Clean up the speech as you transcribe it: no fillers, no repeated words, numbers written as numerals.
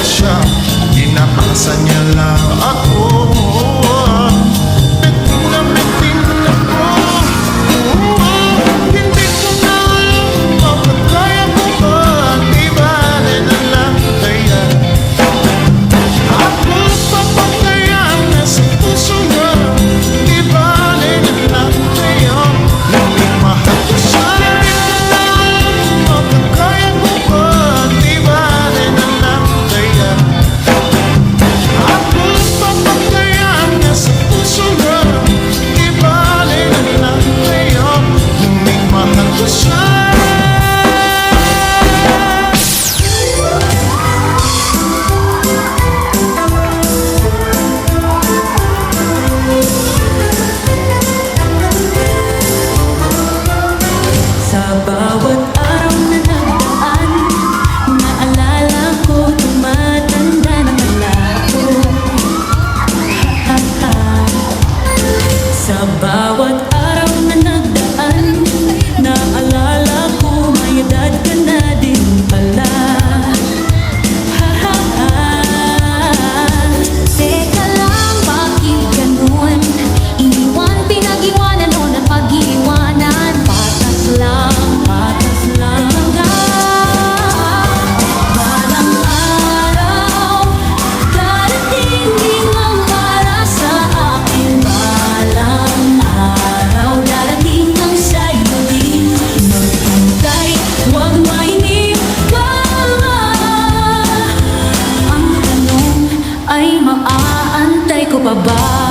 siya, inakasa niya lang ako. Bitin na ako. Hindi ko na alam bakit kaya ko ba, di bale na lang kaya. Ako papagayaan na sa puso na, di bale na lang kaya. Ngunit mahal ko siya, di ko na alam bakit kaya ko ba, di bale na lang kaya. Ako papagayaan na sa puso na, di bale na lang kaya. Ngunit mahal ko siya. Sa bawat araw na nagdaan, naalala ko tumatanda na malabo. Sa bawat araw na nagdaan, naalala ko may edad ka na din pala. Teka lang, bakit ganun? Iniwan, pinag-iwanan o napag-iwanan? Patas lang balang araw, darating din ang para sa akin. Balang araw, darating ang sa'yo din. Maghintay, huwag mainip ka. Ang tanong ay maaantay ko pa ba?